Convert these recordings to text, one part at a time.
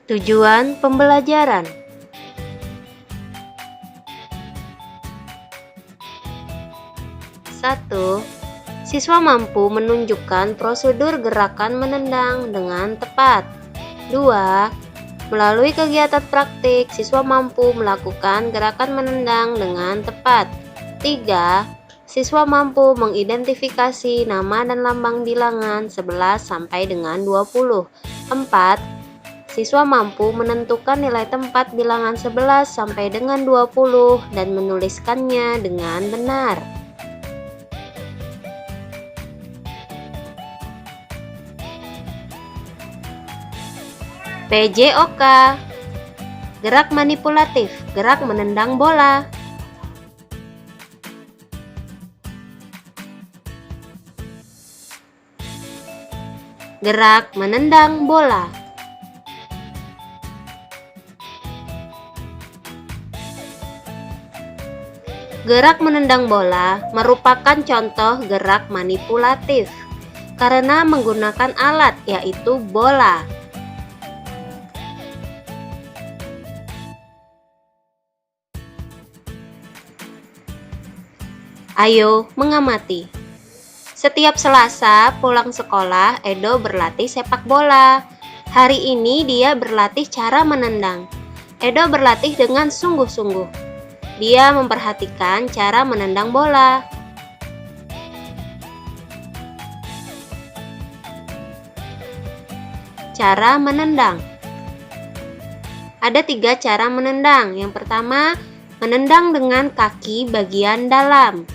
Tujuan pembelajaran. 1. Siswa mampu menunjukkan prosedur gerakan menendang dengan tepat. 2. Melalui kegiatan praktik, siswa mampu melakukan gerakan menendang dengan tepat. 3. Siswa mampu mengidentifikasi nama dan lambang bilangan 11 sampai dengan 20. 4. Siswa mampu menentukan nilai tempat bilangan 11 sampai dengan 20 dan menuliskannya dengan benar. PJOK. Gerak manipulatif, gerak menendang bola. Gerak menendang bola. Gerak menendang bola merupakan contoh gerak manipulatif karena menggunakan alat, yaitu bola. Ayo mengamati. Setiap Selasa pulang sekolah, Edo berlatih sepak bola. Hari ini dia berlatih cara menendang. Edo berlatih dengan sungguh-sungguh. Dia memperhatikan cara menendang bola. Cara menendang. Ada 3 cara menendang. Yang pertama, menendang dengan kaki bagian dalam.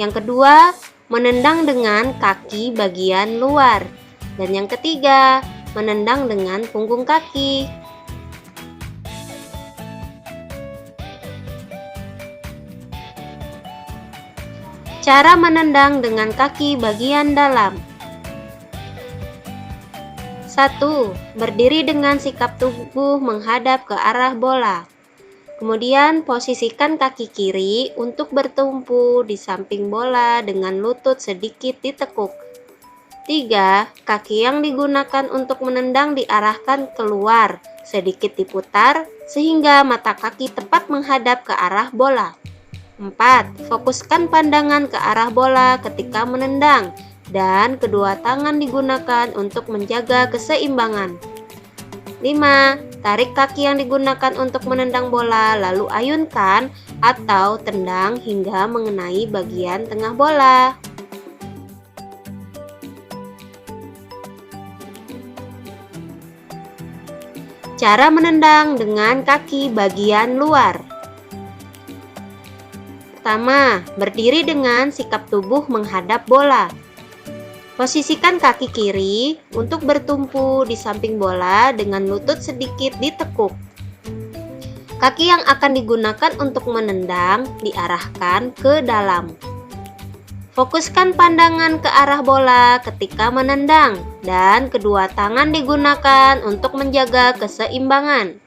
Yang kedua, menendang dengan kaki bagian luar. Dan yang ketiga, menendang dengan punggung kaki. Cara menendang dengan kaki bagian dalam. 1. Berdiri dengan sikap tubuh menghadap ke arah bola. Kemudian posisikan kaki kiri untuk bertumpu di samping bola dengan lutut sedikit ditekuk. 3. Kaki yang digunakan untuk menendang diarahkan keluar, sedikit diputar sehingga mata kaki tepat menghadap ke arah bola. 4. Fokuskan pandangan ke arah bola ketika menendang dan kedua tangan digunakan untuk menjaga keseimbangan. 5. Tarik kaki yang digunakan untuk menendang bola, lalu ayunkan atau tendang hingga mengenai bagian tengah bola. Cara menendang dengan kaki bagian luar. Pertama, berdiri dengan sikap tubuh menghadap bola. Posisikan kaki kiri untuk bertumpu di samping bola dengan lutut sedikit ditekuk. Kaki yang akan digunakan untuk menendang diarahkan ke dalam. Fokuskan pandangan ke arah bola ketika menendang dan kedua tangan digunakan untuk menjaga keseimbangan.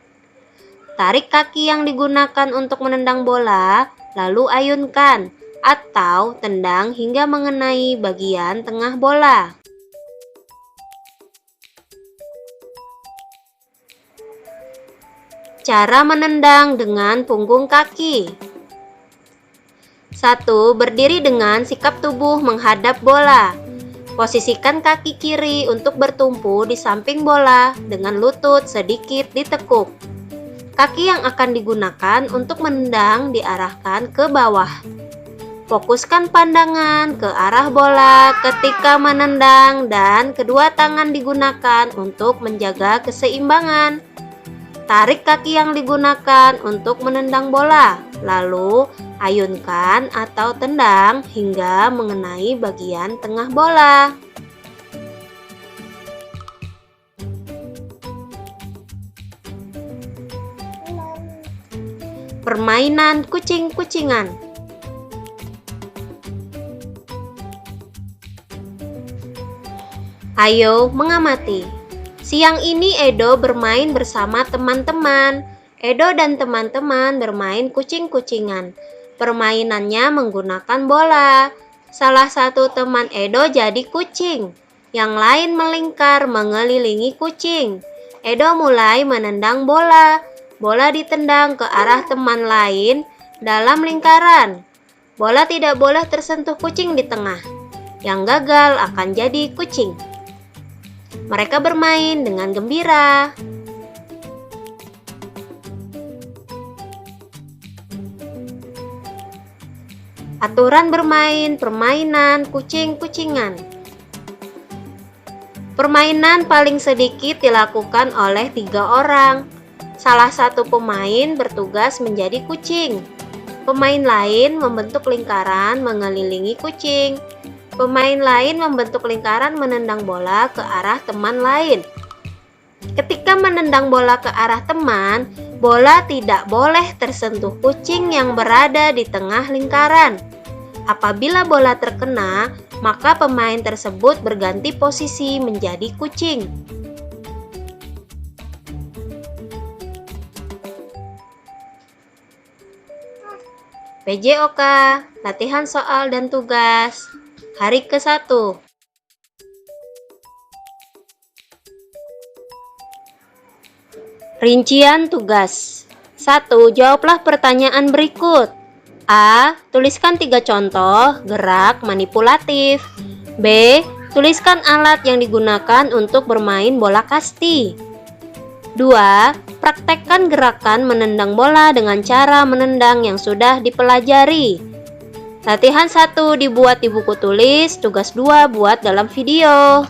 Tarik kaki yang digunakan untuk menendang bola, lalu ayunkan atau tendang hingga mengenai bagian tengah bola. Cara menendang dengan punggung kaki. 1. Berdiri dengan sikap tubuh menghadap bola. Posisikan kaki kiri untuk bertumpu di samping bola dengan lutut sedikit ditekuk. Kaki yang akan digunakan untuk menendang diarahkan ke bawah. Fokuskan pandangan ke arah bola ketika menendang dan kedua tangan digunakan untuk menjaga keseimbangan. Tarik kaki yang digunakan untuk menendang bola, lalu ayunkan atau tendang hingga mengenai bagian tengah bola. Permainan kucing-kucingan. Ayo mengamati. Siang ini Edo bermain bersama teman-teman. Edo dan teman-teman bermain kucing-kucingan. Permainannya menggunakan bola. Salah satu teman Edo jadi kucing. Yang lain melingkar mengelilingi kucing. Edo mulai menendang bola. Bola ditendang ke arah teman lain dalam lingkaran. Bola tidak boleh tersentuh kucing di tengah. Yang gagal akan jadi kucing. Mereka bermain dengan gembira. Aturan bermain permainan kucing-kucingan. Permainan paling sedikit dilakukan oleh 3 orang. Salah satu pemain bertugas menjadi kucing. Pemain lain membentuk lingkaran mengelilingi kucing. Pemain lain membentuk lingkaran menendang bola ke arah teman lain. Ketika menendang bola ke arah teman, bola tidak boleh tersentuh kucing yang berada di tengah lingkaran. Apabila bola terkena, maka pemain tersebut berganti posisi menjadi kucing. PJOK, latihan soal dan tugas, hari ke-1. Rincian tugas. 1. Jawablah pertanyaan berikut. A. Tuliskan 3 contoh gerak manipulatif. B. Tuliskan alat yang digunakan untuk bermain bola kasti. 2. Praktekkan gerakan menendang bola dengan cara menendang yang sudah dipelajari. Latihan 1 dibuat di buku tulis, tugas 2 buat dalam video.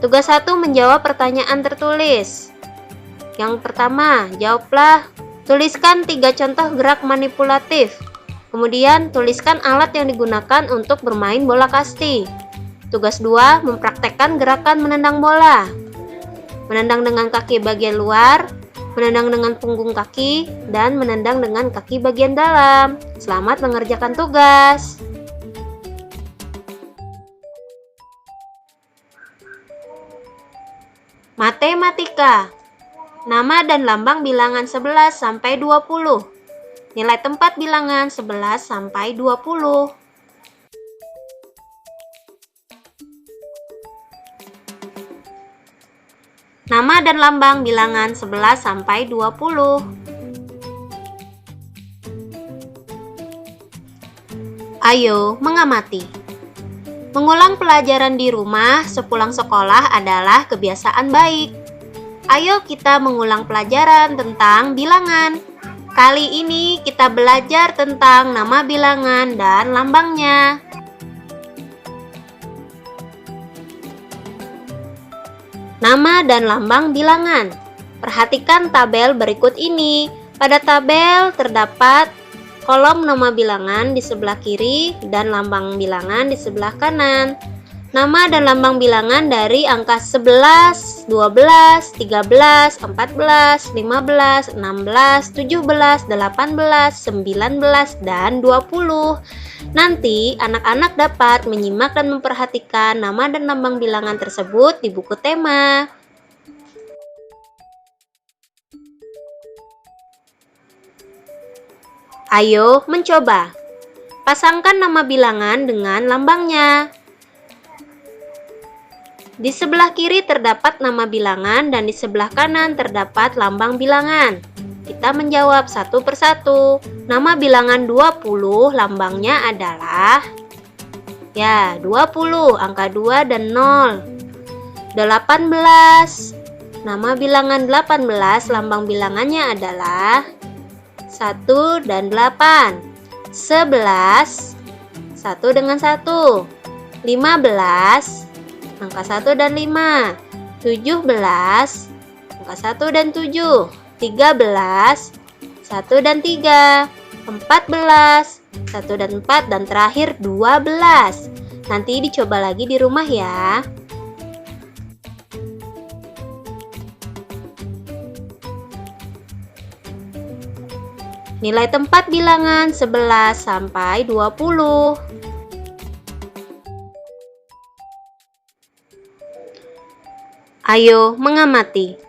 Tugas 1 menjawab pertanyaan tertulis. Yang pertama, jawablah, tuliskan 3 contoh gerak manipulatif. Kemudian, tuliskan alat yang digunakan untuk bermain bola kasti. Tugas 2, mempraktekkan gerakan menendang bola. Menendang dengan kaki bagian luar, menendang dengan punggung kaki, dan menendang dengan kaki bagian dalam. Selamat mengerjakan tugas. Matematika. Nama dan lambang bilangan 11 sampai 20. Nilai tempat bilangan 11 sampai 20. Nama dan lambang bilangan 11 sampai 20. Ayo mengamati. Mengulang pelajaran di rumah sepulang sekolah adalah kebiasaan baik. Ayo kita mengulang pelajaran tentang bilangan. Kali ini kita belajar tentang nama bilangan dan lambangnya. Nama dan lambang bilangan. Perhatikan tabel berikut ini. Pada tabel terdapat kolom nama bilangan di sebelah kiri dan lambang bilangan di sebelah kanan. Nama dan lambang bilangan dari angka 11, 12, 13, 14, 15, 16, 17, 18, 19, dan 20. Nanti anak-anak dapat menyimak dan memperhatikan nama dan lambang bilangan tersebut di buku tema. Ayo mencoba. Pasangkan nama bilangan dengan lambangnya. Di sebelah kiri terdapat nama bilangan dan di sebelah kanan terdapat lambang bilangan. Kita menjawab satu persatu. Nama bilangan 20 lambangnya adalah 20, angka 2 dan 0. 18. Nama bilangan 18 lambang bilangannya adalah 1 dan 8. 11, 1 dengan 1. 15, angka 1 dan 5. 17, angka 1 dan 7. 13, 1 dan 3. 14, 1 dan 4. Dan terakhir 12. Nanti dicoba lagi di rumah ya. Nilai tempat bilangan 11 sampai 20. Ayo mengamati.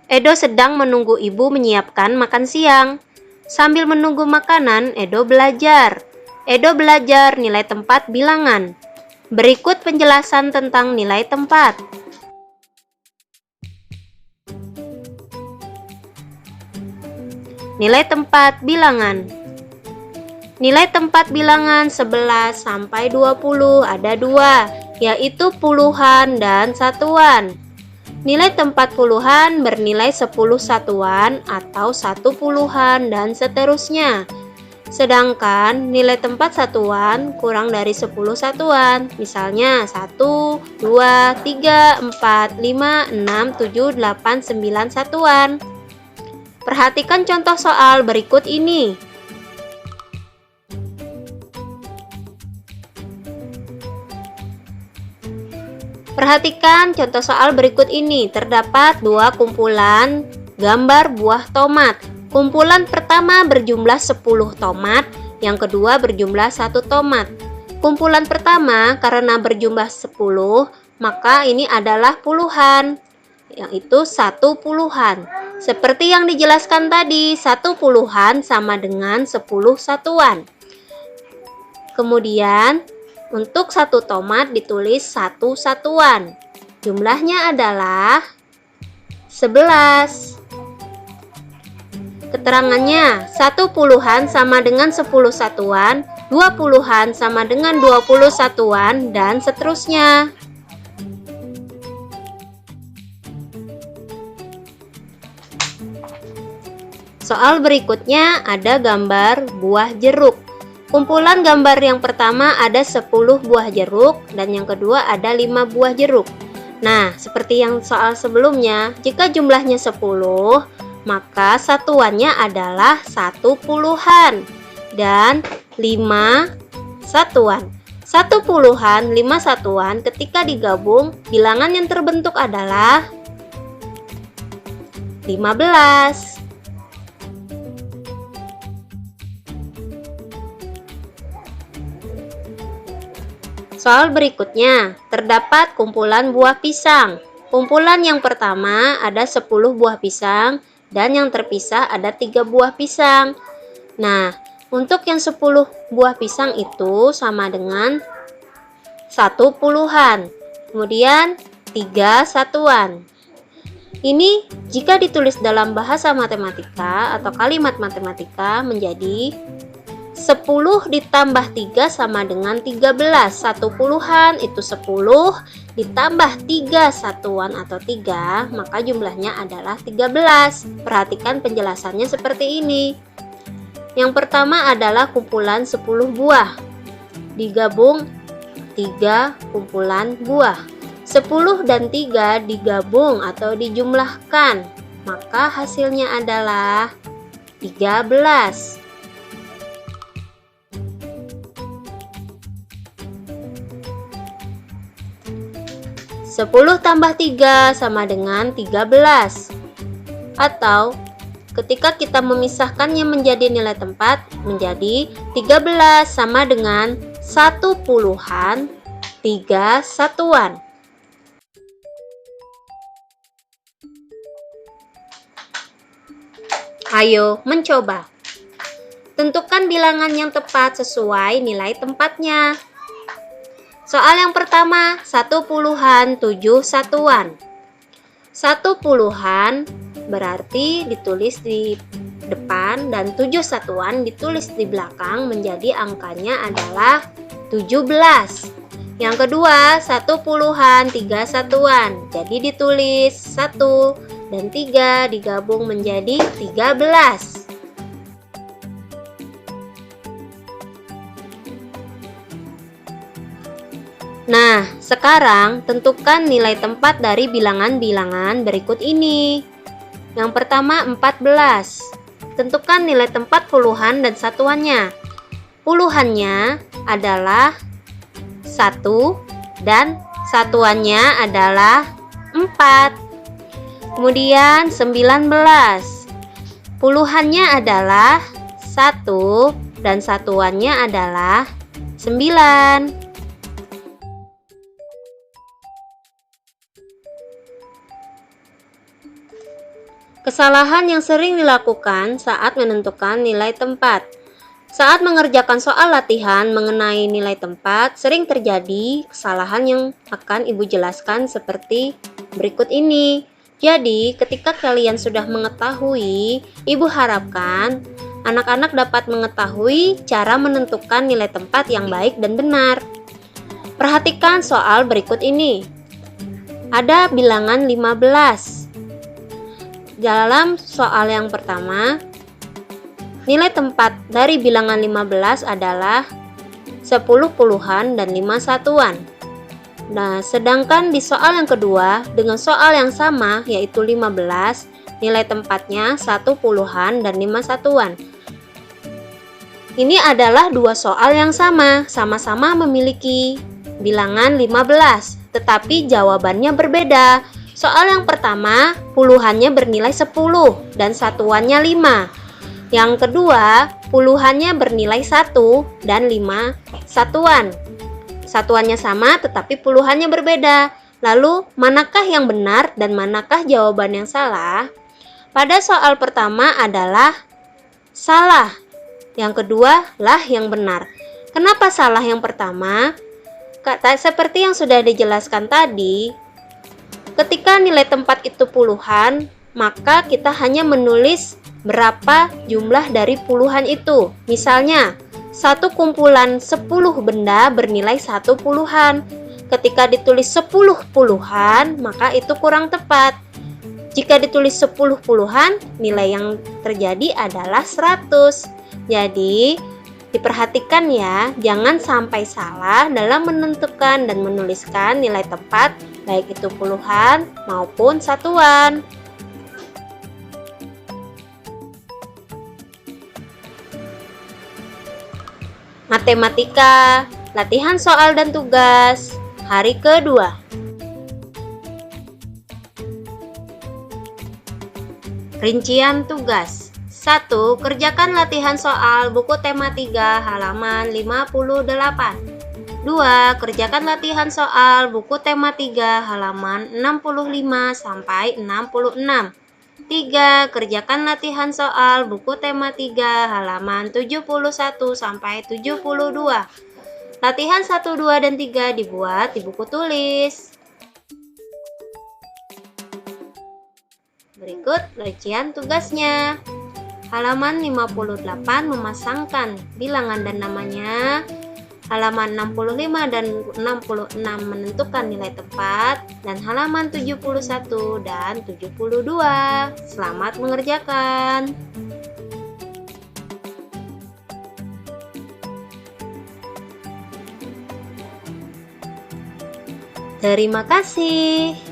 Edo sedang menunggu ibu menyiapkan makan siang. Sambil menunggu makanan, Edo belajar. Edo belajar nilai tempat bilangan. Berikut penjelasan tentang nilai tempat. Nilai tempat bilangan. Nilai tempat bilangan 11 sampai 20 ada dua, yaitu puluhan dan satuan. Nilai tempat puluhan bernilai 10 satuan atau 1 puluhan dan seterusnya. Sedangkan nilai tempat satuan kurang dari 10 satuan, misalnya 1, 2, 3, 4, 5, 6, 7, 8, 9 satuan. Perhatikan contoh soal berikut ini. Perhatikan contoh soal berikut ini. Terdapat dua kumpulan gambar buah tomat. Kumpulan pertama berjumlah 10 tomat, yang kedua berjumlah 1 tomat. Kumpulan pertama karena berjumlah 10, maka ini adalah puluhan, yaitu 1 puluhan. Seperti yang dijelaskan tadi, 1 puluhan sama dengan 10 satuan. Kemudian, untuk 1 tomat ditulis 1 satuan. Jumlahnya adalah 11. Keterangannya, 1 puluhan sama dengan 10 satuan, 2 puluhan sama dengan 20 satuan, dan seterusnya. Soal berikutnya ada gambar buah jeruk. Kumpulan gambar yang pertama ada 10 buah jeruk, dan yang kedua ada 5 buah jeruk. Nah, seperti yang soal sebelumnya, jika jumlahnya 10, maka satuannya adalah 1 puluhan dan 5 satuan. 1 puluhan, 5 satuan ketika digabung, bilangan yang terbentuk adalah 15. Soal berikutnya, terdapat kumpulan buah pisang. Kumpulan yang pertama ada 10 buah pisang, dan yang terpisah ada 3 buah pisang. Nah, untuk yang 10 buah pisang itu sama dengan 1 puluhan, kemudian 3 satuan. Ini jika ditulis dalam bahasa matematika atau kalimat matematika menjadi 10 ditambah 3 sama dengan 13. 1 puluhan itu 10 ditambah 3 satuan atau 3, maka jumlahnya adalah 13. Perhatikan penjelasannya seperti ini. Yang pertama adalah kumpulan 10 buah. Digabung 3 kumpulan buah. 10 dan 3 digabung atau dijumlahkan, maka hasilnya adalah 13. 10 tambah 3 sama dengan 13. Atau ketika kita memisahkannya menjadi nilai tempat, menjadi 13 sama dengan 1 puluhan 3 satuan. Ayo mencoba. Tentukan bilangan yang tepat sesuai nilai tempatnya. Soal yang pertama, 1 puluhan 7 satuan. 1 puluhan berarti ditulis di depan dan 7 satuan ditulis di belakang, menjadi angkanya adalah 17. Yang kedua, 1 puluhan 3 satuan. Jadi ditulis 1 dan 3 digabung menjadi 13. Nah, sekarang tentukan nilai tempat dari bilangan-bilangan berikut ini. Yang pertama 14. Tentukan nilai tempat puluhan dan satuannya. Puluhannya adalah 1 dan satuannya adalah 4. Kemudian 19. Puluhannya adalah 1 dan satuannya adalah 9. Kesalahan yang sering dilakukan saat menentukan nilai tempat. Saat mengerjakan soal latihan mengenai nilai tempat, sering terjadi kesalahan yang akan Ibu jelaskan seperti berikut ini. Jadi, ketika kalian sudah mengetahui, Ibu harapkan anak-anak dapat mengetahui cara menentukan nilai tempat yang baik dan benar. Perhatikan soal berikut ini. Ada bilangan 15. Dalam soal yang pertama, nilai tempat dari bilangan 15 adalah 10 puluhan dan 5 satuan. Nah, sedangkan di soal yang kedua, dengan soal yang sama, yaitu 15, nilai tempatnya 1 puluhan dan 5 satuan. Ini adalah dua soal yang sama-sama memiliki bilangan 15, tetapi jawabannya berbeda. Soal yang pertama, puluhannya bernilai 10 dan satuannya 5. Yang kedua, puluhannya bernilai 1 dan 5 satuan. Satuannya sama tetapi puluhannya berbeda. Lalu, manakah yang benar dan manakah jawaban yang salah? Pada soal pertama adalah salah. Yang kedua lah yang benar. Kenapa salah yang pertama? Seperti yang sudah dijelaskan tadi, ketika nilai tempat itu puluhan, maka kita hanya menulis berapa jumlah dari puluhan itu. Misalnya, satu kumpulan 10 benda bernilai 1 puluhan. Ketika ditulis 10 puluhan, maka itu kurang tepat. Jika ditulis 10 puluhan, nilai yang terjadi adalah 100. Jadi, diperhatikan ya, jangan sampai salah dalam menentukan dan menuliskan nilai tempat, baik itu puluhan maupun satuan. Matematika, latihan soal dan tugas, hari kedua. Rincian tugas. 1. Kerjakan latihan soal buku tema 3 halaman 58. 2. Kerjakan latihan soal buku tema 3 halaman 65 sampai 66. 3. Kerjakan latihan soal buku tema 3 halaman 71 sampai 72. Latihan 1, 2, dan 3 dibuat di buku tulis. Berikut rincian tugasnya. Halaman 58 memasangkan bilangan dan namanya. Halaman 65 dan 66 menentukan nilai tempat. Dan halaman 71 dan 72. Selamat mengerjakan. Terima kasih.